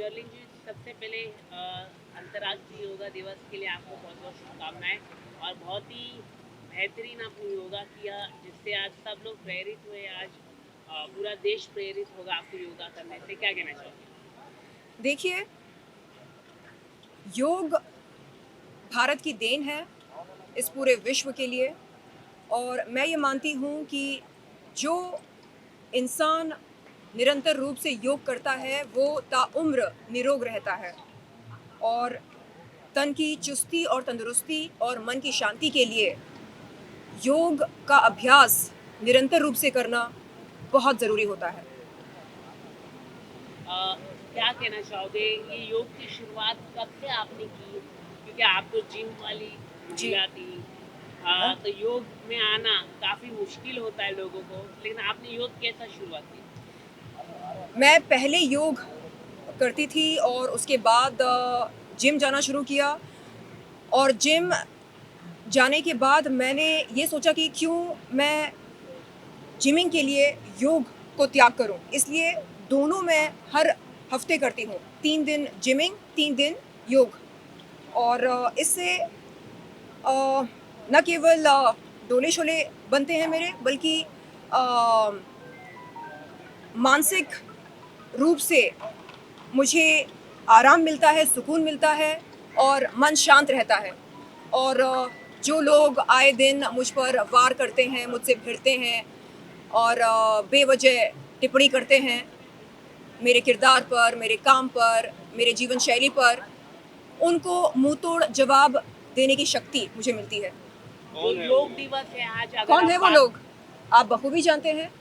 शर्लिन जी, सबसे पहले अंतर्राष्ट्रीय योगा दिवस के लिए आपको बहुत बहुत शुभकामनाएं। और बहुत ही बेहतरीन आपने योगा किया, जिससे आज सब लोग प्रेरित हुए। आज पूरा देश प्रेरित होगा आपको योगा करने से। क्या कहना चाहोगे? देखिए, योग भारत की देन है इस पूरे विश्व के लिए। और मैं ये मानती हूँ कि जो इंसान निरंतर रूप से योग करता है वो ताउम्र निरोग रहता है। और तन की चुस्ती और तंदुरुस्ती और मन की शांति के लिए योग का अभ्यास निरंतर रूप से करना बहुत ज़रूरी होता है। क्या कहना चाहोगे, ये योग की शुरुआत कब से आपने की? क्योंकि आप तो जिम वाली जी। महिला थी। तो योग में आना काफ़ी मुश्किल होता है लोगों को, लेकिन आपने योग कैसा शुरुआत की? मैं पहले योग करती थी और उसके बाद जिम जाना शुरू किया। और जिम जाने के बाद मैंने ये सोचा कि क्यों मैं जिमिंग के लिए योग को त्याग करूं। इसलिए दोनों मैं हर हफ्ते करती हूँ। 3 दिन जिमिंग, 3 दिन योग। और इससे न केवल डोले-शोले बनते हैं मेरे, बल्कि अ, मानसिक रूप से मुझे आराम मिलता है, सुकून मिलता है और मन शांत रहता है। और जो लोग आए दिन मुझ पर वार करते हैं, मुझसे भिड़ते हैं और बेवजह टिप्पणी करते हैं मेरे किरदार पर, मेरे काम पर, मेरे जीवन शैली पर, उनको मुँह-तोड़ जवाब देने की शक्ति मुझे मिलती है। जो योग दिवस है आज, अगर कौन आप है वो बात, लोग? आप बखूबी जानते हैं,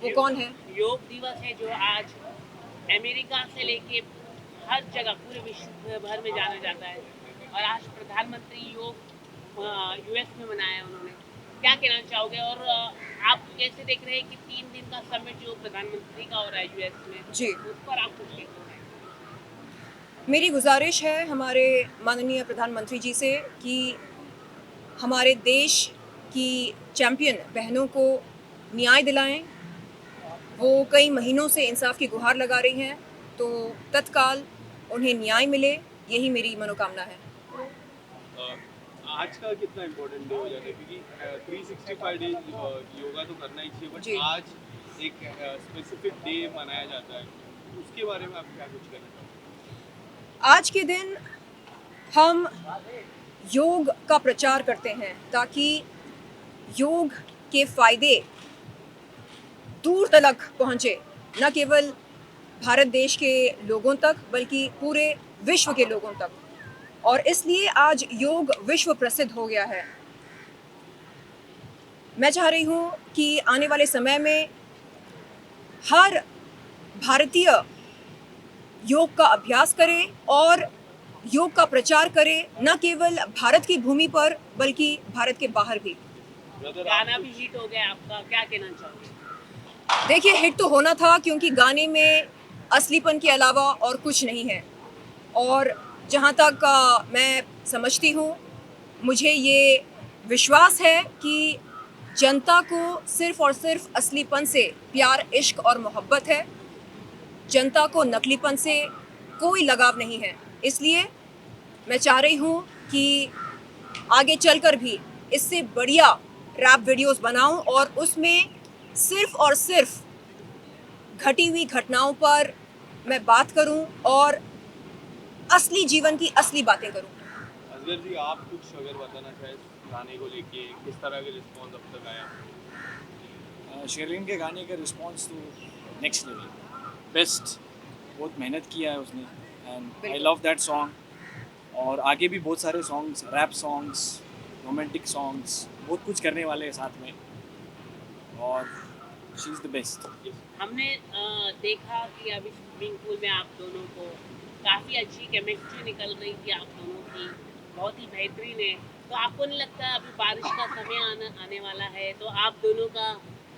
वो कौन है? योग दिवस है जो आज अमेरिका से लेके हर जगह पूरे विश्व भर में जाना जाता है। और आज प्रधानमंत्री योग यूएस में मनाया उन्होंने। क्या कहना चाहोगे? और आप कैसे देख रहे हैं कि 3 दिन का समिट जो प्रधानमंत्री का हो रहा है यूएस में, जी। उस पर आप कुछ कहते हैं? मेरी गुज़ारिश है हमारे माननीय प्रधानमंत्री जी से कि हमारे देश की चैंपियन बहनों को न्याय दिलाएँ। वो कई महीनों से इंसाफ की गुहार लगा रही हैं, तो तत्काल उन्हें न्याय मिले, यही मेरी मनोकामना है। अ, आज का कितना इम्पोर्टेंट डे हो जाता है, क्योंकि 365 डेज योगा तो करना ही चाहिए, बट जी। आज एक स्पेसिफिक डे मनाया जाता है, उसके बारे में आप क्या कुछ कहना चाहोगे? आज के दिन हम योग का प्रचार करते हैं ताकि योग के फ़ायदे दूर तलक पहुँचे, न केवल भारत देश के लोगों तक बल्कि पूरे विश्व के लोगों तक। और इसलिए आज योग विश्व प्रसिद्ध हो गया है। मैं चाह रही हूँ कि आने वाले समय में हर भारतीय योग का अभ्यास करे और योग का प्रचार करे, न केवल भारत की भूमि पर बल्कि भारत के बाहर भी। ब्रदर, आप गाना भी कुछ हिट हो गया आपका, क्या कहना चाहोगे? देखिए, हिट तो होना था क्योंकि गाने में असलीपन के अलावा और कुछ नहीं है। और जहाँ तक मैं समझती हूँ, मुझे ये विश्वास है कि जनता को सिर्फ़ और सिर्फ़ असलीपन से प्यार, इश्क और मोहब्बत है। जनता को नकलीपन से कोई लगाव नहीं है। इसलिए मैं चाह रही हूँ कि आगे चलकर भी इससे बढ़िया रैप वीडियोज़ बनाऊँ और उसमें सिर्फ़ और सिर्फ़ घटी हुई घटनाओं पर मैं बात करूं और असली जीवन की असली बातें करूं। असगर जी, आप कुछ अगर बताना चाहें गाने को लेके, किस तरह के रिस्पॉन्स अब तक आया? शेरलिन के गाने का रिस्पॉन्स तो नेक्स्ट लेवल, बेस्ट। बहुत मेहनत किया है उसने and I love that song. और आगे भी बहुत सारे songs, rap songs, romantic songs, बहुत कुछ करने वाले हैं साथ में। और शी इज़ द बेस्ट। हमने देखा कि अभी स्विमिंग पूल में आप दोनों को काफ़ी अच्छी केमिस्ट्री निकल रही थी आप दोनों की, बहुत ही बेहतरीन है। तो आपको नहीं लगता अभी बारिश का समय आने वाला है, तो आप दोनों का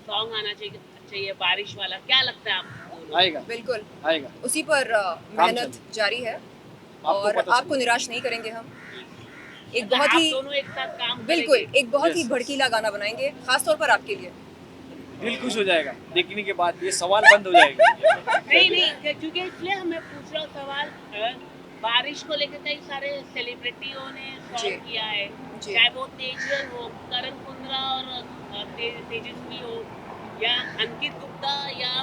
सॉन्ग आना चाहिए बारिश वाला? क्या लगता है आपको दोनों? आएगा, बिल्कुल, आएगा। उसी पर काम मेहनत चल जारी है आपको और पता आपको चल निराश नहीं करेंगे हम। एक मतलब बहुत आप ही दोनों एक साथ काम बिल्कुल, करेंगे? एक बहुत ही यस, यस। भड़कीला गाना बनाएँगे, ख़ास तौर पर आपके लिए। दिल खुश हो जाएगा देखने के बाद, ये सवाल बंद हो जाएगा। नहीं क्योंकि इसलिए हमें पूछ रहा हूँ सवाल बारिश को लेकर कई सारे सेलिब्रिटियों ने जी। सॉन्ग किया है, जी। चाहे वो तेजल हो, करण कुंद्रा और तेजस्वी हो, या अंकित गुप्ता या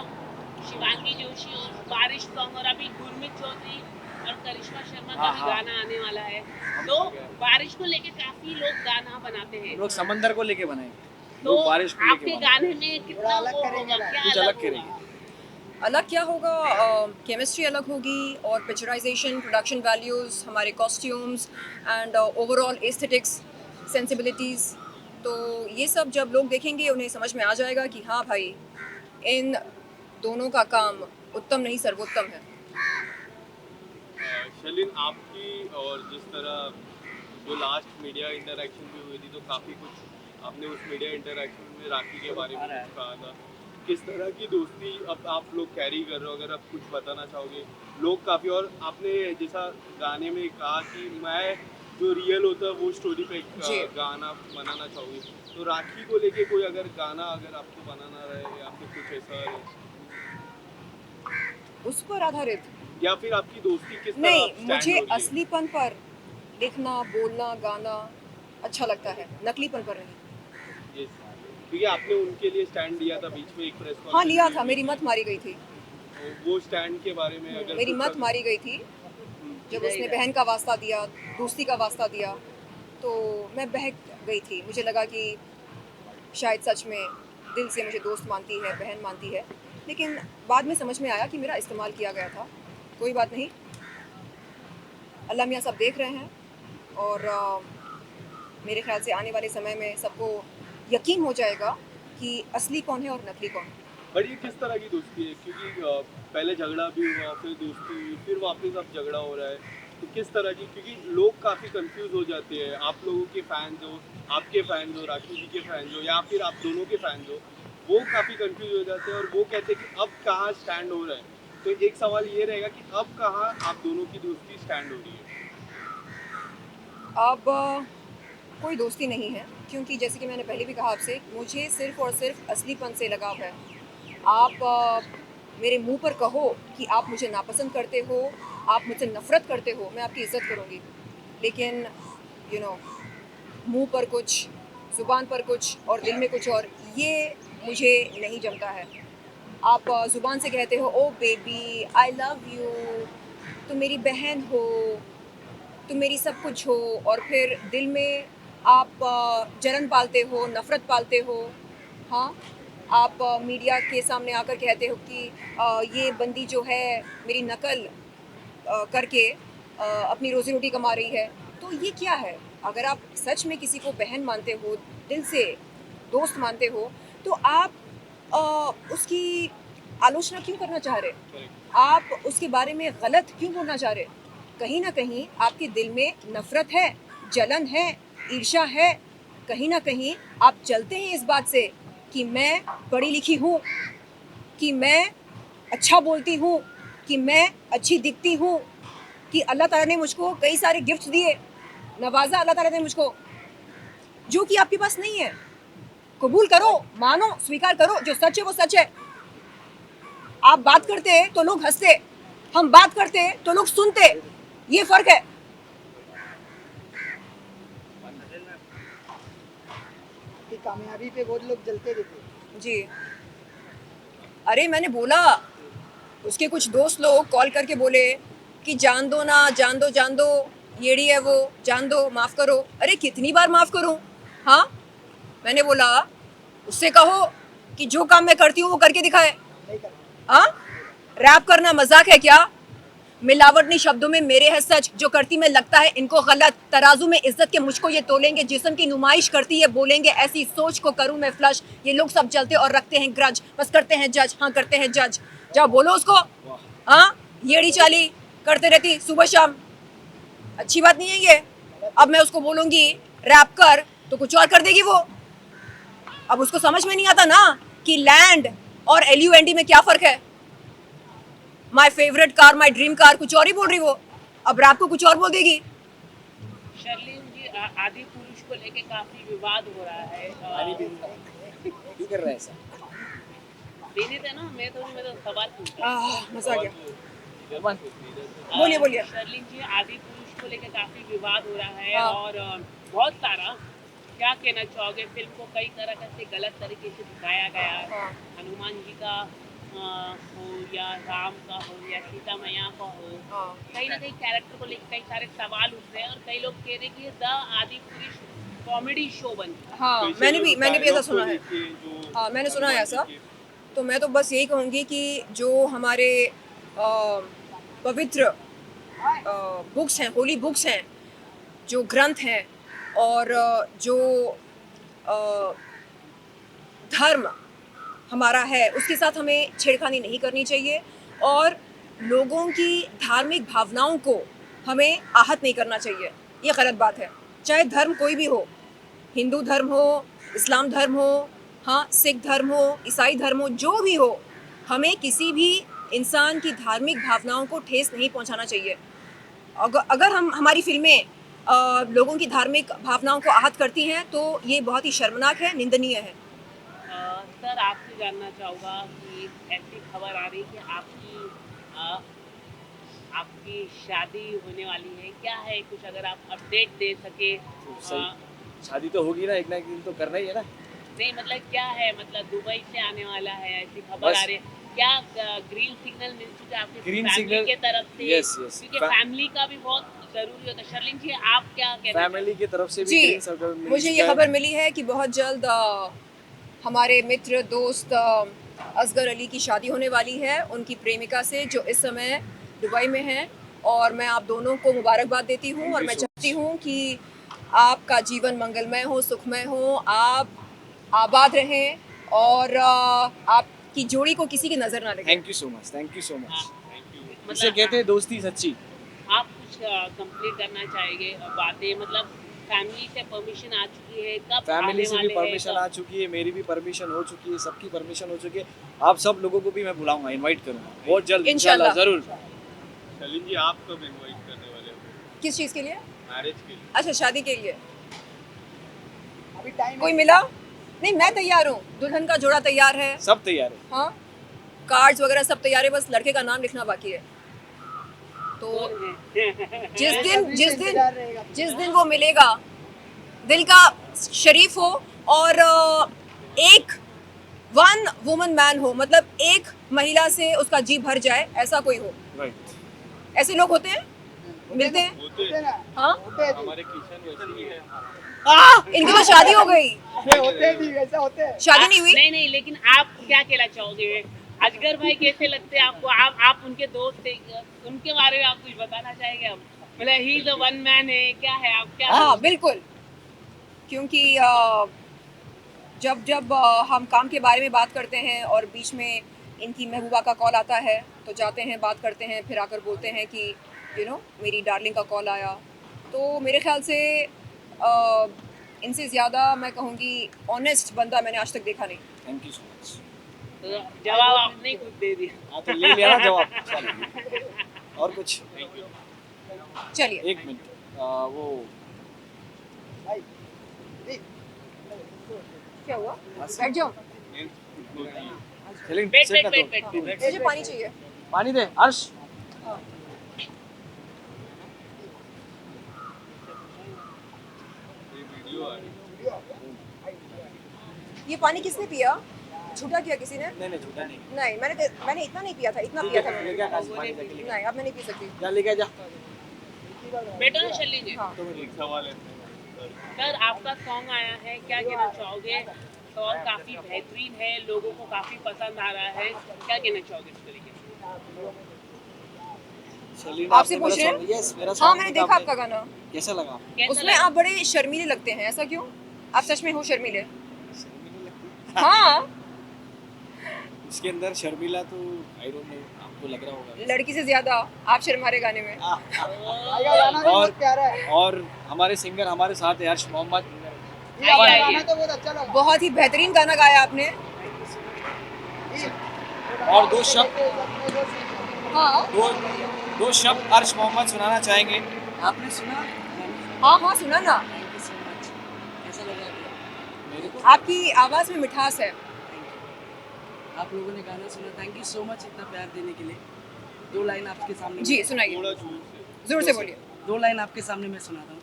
शिवांगी जोशी हो, बारिश सॉन्ग, और अभी गुरमीत चौधरी और करिश्मा शर्मा का हाँ, भी हाँ। गाना आने वाला है। तो बारिश को लेकर काफी लोग गाना बनाते हैं, हम लोग समंदर को लेके बनाएंगे, तो लोग बारिश को लेके आपके बनाएंगे। गाने में कितना वो होगा, क्या कुछ अलग करेंगे। अलग क्या होगा? केमिस्ट्री अलग होगी, और पिक्चराइजेशन, प्रोडक्शन वैल्यूज़, हमारे costumes and overall aesthetics, sensibilities, तो ये सब जब लोग देखेंगे उन्हें समझ में आ जाएगा कि हाँ भाई, इन दोनों का काम उत्तम नहीं सर्वोत्तम है। शर्लिन, आपकी और जिस तरह जो लास्ट मीडिया इंटरेक्शन भी हुई थी, तो काफ़ी कुछ आपने उस मीडिया इंटरेक्शन में राखी के बारे में कुछ कहा था। किस तरह की दोस्ती अब आप लोग कैरी कर रहे हो, अगर आप कुछ बताना चाहोगे? लोग काफ़ी, और आपने जैसा गाने में कहा कि मैं जो रियल होता है वो स्टोरी पे जी। गाना बनाना चाहोगे, तो राखी को लेके कोई अगर गाना अगर आपको बनाना रहे या फिर कुछ ऐसा रहे, उस पर आधारित या फिर आपकी दोस्ती किस तरह नहीं, stand मुझे हो रही है? असलीपन पर लिखना, बोलना, गाना अच्छा लगता है, नकलीपन पर नहीं। Yes. क्योंकि आपने उनके लिए स्टैंड लिया था बीच में एक प्रेस हाँ, लिया था, मेरी मत मारी गई थी। वो स्टैंड के बारे में अगर मेरी कुछ मत अगर- मारी गई थी जब उसने बहन का वास्ता दिया, दोस्ती का वास्ता दिया, तो मैं बहक गई थी। मुझे लगा कि शायद सच में दिल से मुझे दोस्त मानती है, बहन मानती है, लेकिन बाद में समझ में आया कि मेरा इस्तेमाल किया गया था। कोई बात नहीं, अल्लाह मियाँ सब देख रहे हैं, और मेरे ख्याल से आने वाले समय में सबको यकीन हो जाएगा कि असली कौन है और नकली कौन है। बट ये किस तरह की दोस्ती है, क्योंकि पहले झगड़ा भी हुआ, फिर दोस्ती हुई, फिर वापस अब झगड़ा हो रहा है, तो किस तरह की, क्योंकि लोग काफ़ी कंफ्यूज हो जाते हैं, आप लोगों के फैंस हो, आपके फैंस हो, राखी जी के फैंस हो, या फिर आप दोनों के फैंस हो, वो काफ़ी कंफ्यूज हो जाते हैं और वो कहते हैं कि अब कहाँ स्टैंड हो रहा है। तो एक सवाल ये रहेगा कि अब कहाँ आप दोनों की दोस्ती स्टैंड हो रही है? अब कोई दोस्ती नहीं है, क्योंकि जैसे कि मैंने पहले भी कहा आपसे, मुझे सिर्फ़ और सिर्फ असलीपन से लगाव है। आप मेरे मुंह पर कहो कि आप मुझे नापसंद करते हो, आप मुझसे नफ़रत करते हो, मैं आपकी इज़्ज़त करूँगी, लेकिन यू नो मुंह पर कुछ, ज़ुबान पर कुछ और दिल में कुछ और, ये मुझे नहीं जमता है। आप ज़ुबान से कहते हो ओ बेबी आई लव यू, तुम मेरी बहन हो, तुम मेरी सब कुछ हो, और फिर दिल में आप जलन पालते हो, नफ़रत पालते हो। हाँ, आप मीडिया के सामने आकर कहते हो कि ये बंदी जो है मेरी नकल करके अपनी रोज़ी रोटी कमा रही है। तो ये क्या है? अगर आप सच में किसी को बहन मानते हो, दिल से दोस्त मानते हो, तो आप उसकी आलोचना क्यों करना चाह रहे? करेक्ट। आप उसके बारे में गलत क्यों बोलना चाह रहे? कहीं ना कहीं आपके दिल में नफ़रत है, जलन है, ईर्ष्या है। कहीं ना कहीं आप जलते हैं इस बात से कि मैं पढ़ी लिखी हूँ, कि मैं अच्छा बोलती हूँ, कि मैं अच्छी दिखती हूँ, कि अल्लाह ताला ने मुझको कई सारे गिफ्ट दिए, नवाजा अल्लाह ताला ने मुझको, जो कि आपके पास नहीं है। कबूल करो, मानो, स्वीकार करो, जो सच है वो सच है। आप बात करते तो लोग हंसते, हम बात करते तो लोग सुनते, ये फर्क है। की कामयाबी पे बहुत लोग जलते रहते हैं। जी, अरे मैंने बोला, उसके कुछ दोस्त लोग कॉल करके बोले कि जान दो ना, जान दो, जान दो, येड़ी है वो, जान दो, माफ़ करो। अरे कितनी बार माफ़ करूं? हाँ, मैंने बोला उससे कहो कि जो काम मैं करती हूँ वो करके दिखाए। नहीं करते। हाँ, रैप करना मजाक है क्या? मिलावटनी शब्दों में मेरे है सच, जो करती मैं लगता है इनको गलत। तराजू में इज्जत के मुझको ये तोलेंगे, जिस्म की नुमाइश करती है बोलेंगे, ऐसी सोच को करूं मैं फ्लश। ये लोग सब जलते और रखते हैं ग्रज, बस करते हैं जज, हाँ करते हैं जज। जाओ बोलो उसको, हाँ येड़ी चाली करते रहती सुबह शाम, अच्छी बात नहीं है ये। अब मैं उसको बोलूंगी रैप कर तो कुछ और कर देगी वो। अब उसको समझ में नहीं आता ना कि लैंड और LUND में क्या फ़र्क है। My favourite car, my dream car, कुछ और ही बोल रही वो, अब रात को कुछ और बोल देगी। शर्लिन जी, आदि पुरुष को लेके काफी विवाद हो रहा है। क्यों कर रहा है ऐसा? देने थे ना, मैं तो सवाल पूछा। मजा आ गया। अमन बोलिए। शर्लिन जी, आदि पुरुष को लेकर काफी विवाद हो रहा है हाँ। और बहुत सारा, क्या कहना चाहोगे? फिल्म को कई तरह से गलत तरीके से दिखाया गया है। हाँ। हनुमान जी का हो या राम का हो या सीता मैया का हो, हाँ। कहीं ना कहीं कैरेक्टर को लेकर कई सारे सवाल उठ रहे हैं और कई लोग कह रहे हैं कि द आदि पुरुष कॉमेडी शो बन रहा है। हाँ, मैंने भी ऐसा सुना है। हाँ, मैंने सुना है ऐसा। तो मैं तो बस यही कहूँगी कि जो हमारे पवित्र बुक्स हैं, होली बुक्स हैं, जो ग्रंथ हैं और जो अ, धर्म हमारा है, उसके साथ हमें छेड़खानी नहीं करनी चाहिए और लोगों की धार्मिक भावनाओं को हमें आहत नहीं करना चाहिए। ये गलत बात है। चाहे धर्म कोई भी हो, हिंदू धर्म हो, इस्लाम धर्म हो, हाँ, सिख धर्म हो, ईसाई धर्म हो, जो भी हो, हमें किसी भी इंसान की धार्मिक भावनाओं को ठेस नहीं पहुंचाना चाहिए। अगर हम हमारी फिल्में लोगों की धार्मिक भावनाओं को आहत करती हैं तो ये बहुत ही शर्मनाक है, निंदनीय है। सर, आपसे जानना चाहूँगा कि ऐसी खबर आ रही कि आपकी शादी होने वाली है, क्या है कुछ अगर आप अपडेट दे सके? सही, शादी तो होगी ना, एक दिन तो करना ही है ना। नहीं, मतलब क्या है, मतलब दुबई से आने वाला है, ऐसी खबर बस। आ रही है। क्या ग्रीन सिग्नल मिल चुका है आपकी ग्रीन फैमिली सिग्नल, के तरफ से? यस क्योंकि फैमिली का भी बहुत जरूरी होता है। शर्लिन जी, आप क्या कहना फैमिली की तरफ से भी जी, ग्रीन सर्कल मिल मुझे चुका ये है। खबर मिली है कि बहुत जल्द हमारे मित्र दोस्त असगर अली की शादी होने वाली है उनकी प्रेमिका से, जो इस समय दुबई में है। और मैं आप दोनों को मुबारकबाद देती हूँ Thank और you मैं so चाहती हूँ कि आपका जीवन मंगलमय हो, सुखमय हो, आप आबाद रहें और आपकी जोड़ी को किसी की नज़र ना लगे। Thank you so much, thank you so much. मतलब इसे कहते हैं दोस्ती सच्ची। आप कुछ कंप्लीट करना चाहेंगे बातें? मतलब फैमिली से परमिशन आ चुकी है, कब फैमिली आने से भी वाले हैं, परमिशन कब? आ चुकी है, मेरी भी परमिशन हो चुकी है, सबकी परमिशन हो चुकी है। आप सब लोगों को भी मैं बुलाऊंगा, इनवाइट करूंगा बहुत जल्द इंशाल्लाह, जरूर। शर्लिन जी, आप कब इनवाइट करने वाले हो किस चीज़ के लिए? मैरिज के लिए? अच्छा, शादी के लिए अभी टाइम कोई मिला? नहीं, मैं तैयार हूँ, दुल्हन का जोड़ा तैयार है, सब तैयार है। हाँ, कार्ड्स वगैरह सब तैयार है, बस लड़के का नाम लिखना बाकी है। तो कौन है? जिस दिन वो मिलेगा, दिल का शरीफ हो और एक वन वुमन मैन हो, मतलब एक महिला से उसका जी भर जाए, ऐसा कोई हो। राइट। ऐसे लोग होते हैं, मिलते हैं। होते हैं। हाँ, हमारे किशन वैसे ही है। इनकी तो शादी हो गई, होते नहीं, वैसे होते हैं। शादी नहीं हुई। नहीं, लेकिन आप क्या कहना चाहोगे? अजगर भाई कैसे लगते हैं आपको? आप उनके दोस्त थे, उनके बारे में आप कुछ बताना चाहेंगे? हम मतलब ही द वन मैन है, क्या है, आप क्या? हाँ, बिल्कुल, क्योंकि जब हम काम के बारे में बात करते हैं और बीच में इनकी महबूबा का कॉल आता है तो जाते हैं, बात करते हैं, फिर आकर बोलते हैं कि मेरी डार्लिंग का कॉल आया। तो मेरे ख्याल से इनसे ज़्यादा मैं कहूँगी ऑनेस्ट बंदा मैंने आज तक देखा नहीं। Thank you so much. तो जवाब आपने ही खुद दे दिया। हाँ, तो ले लिया ना जवाब। चलो। और कुछ? चलिए, एक मिनट, वो भाई, जी, क्या हुआ? बैठ जाओ, चलिए, बैठ, sit ना बैठ, तो। बैठ, बैठ, बैठ। मुझे पानी चाहिए। पानी दे अर्श। ये पानी किसने पिया? छूटा किया किसी ने? नहीं झूठा नहीं। नहीं, मैंने इतना नहीं पिया था, इतना पिया था मैंने। ले क्या पानी जाके ले नहीं, अब मैं नहीं पी सकती। जा लेके जा। बैठो ना शर्लिन जी। हाँ, एक सवाल है सर, आपका सॉन्ग आया है, क्या कहना चाहोगे? सॉन्ग काफी बेहतरीन है, लोगों को काफी पसंद आ रहा है, क्या कहना चाहोगे इस तरीके से? चलिए, आपसे पूछ रहे हैं? यस, मेरा हाँ, song मैंने देखा देखा आपने? आपका गाना। कैसा लगा? कैसा उसमें लगा? आप बड़े शर्मीले लगते हैं, ऐसा क्यों? आप सच में हो शर्मीले? हाँ, इसके अंदर शर्मिला तो आई डोंट नो, आपको लग रहा होगा। लड़की से ज्यादा आप शर्मारे गाने में। आएगा गाना भी और- बहुत प्यारा है। और हमारे सिंगर हमारे साथ है हर्ष मोहम्मद। ये आपका आइए, गाना आइए। तो बहुत अच्छा लगा। बहुत ही बेहतरीन गाना गाया आपने। और दो शब्द हाँ दो शब्द हर्ष मोहम्मद सुनाना चाहेंगे। आपने सुना? हाँ, सुना ना। Thank you so much. कैसा लगा? मेरे को आपकी आवाज में मिठास है। आप लोगों ने गाना सुना, थैंक यू सो मच इतना प्यार देने के लिए। 2 लाइन आपके सामने जी सुनाइए, थोड़ा जोर से। जोर से बोलिए। 2 लाइन आपके सामने मैं सुनाता हूँ।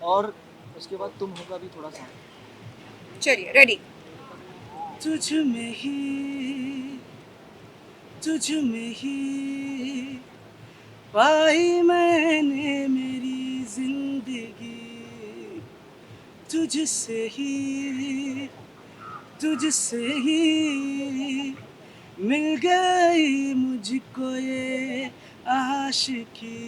और उसके बाद तुम होगा भी थोड़ा सा। चलिए रेडी। तुझ में ही, तुझ में ही पाई मैंने मेरी जिंदगी, तुझसे ही, तुझसे ही मिल गई मुझको ये आशिकी,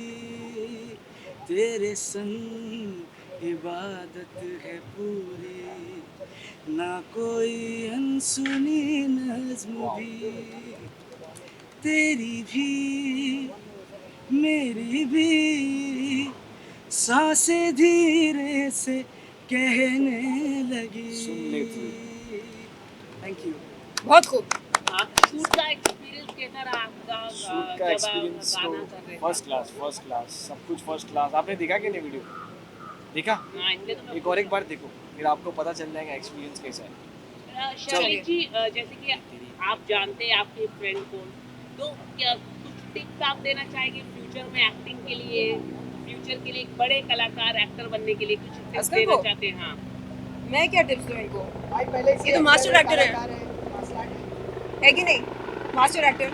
तेरे संग इबादत है पूरी, ना कोई अनसुनी नज़्म भी, तेरी भी मेरी भी सांसें धीरे से कहने लगी। सुन लेती। Thank you. बहुत खूब। शूट का एक्सपीरियंस कैसा रहा आपका? शूट का जब आप एक्सपीरियंस तो गाना कर रहे थे? फर्स्ट क्लास, सब कुछ फर्स्ट क्लास। आपने देखा कि नहीं वीडियो? देखा? हाँ, इनके तो मैं एक और एक बार देखो, फिर आपको पता चल जाएगा एक्सपीरियंस कैसा है। शर्ली जी, जैसे कि आप जानते हैं आपके फ्रेंड को, तो क्या कुछ टिप्स आप देना चाहेंगे फ्यूचर में एक्टिंग के लिए, फ्यूचर के लिए एक बड़े कलाकार एक्टर बनने के लिए कुछ टिप्स असगर देना को? चाहते हैं? हाँ, मैं क्या टिप्स दूँ इनको? भाई पहले से ये तो मास्टर एक्टर है। कलाकार है, मास्टर एक्टर है कि नहीं? Master actor.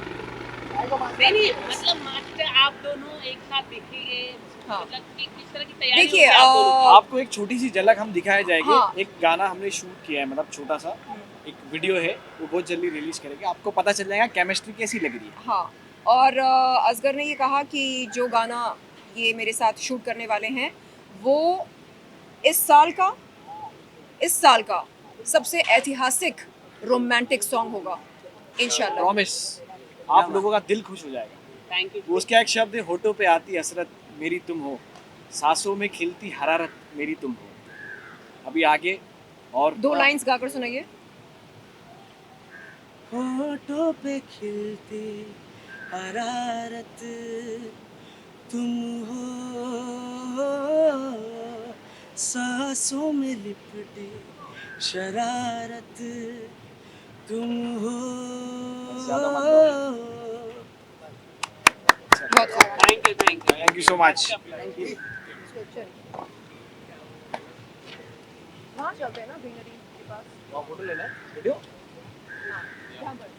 भाई को मास्टर नहीं एक्टर है। मतलब मास्टर आप दोनों एक साथ दिखेंगे, हाँ। मतलब कि किस तरह की तैयारी देखिए, होगी आप दोनों की? आपको एक छोटी सी झलक हम दिखाए जाएंगे। हाँ। एक गाना हमने शूट किया है, मतलब छोटा सा एक वीडियो है, वो बहुत जल्दी रिलीज करेंगे। आपको पता चल जाएगा केमिस्ट्री कैसी लग रही है। हाँ, और असगर ने ये कहा कि जो गाना ये मेरे साथ शूट करने वाले हैं वो इस साल का सबसे ऐतिहासिक रोमांटिक सॉन्ग होगा इंशाल्लाह। प्रॉमिस, आप लोगों का दिल खुश हो जाएगा। Thank you. वो उसका एक शब्द है, होठों पे आती हसरत मेरी तुम हो, सांसों में खिलती हरारत मेरी तुम हो। अभी आगे और 2 लाइंस गाकर सुनाइए। होठों पे खिलती हरारत तुम हो, सांसों में लिपटी शरारत तुम हो। ज्यादा मत लो। बहुत खूब। Thank you. Thank you so much. वहाँ चलते हैं ना ग्रीनरी के पास। फोटो लेना है वीडियो। यहाँ पर।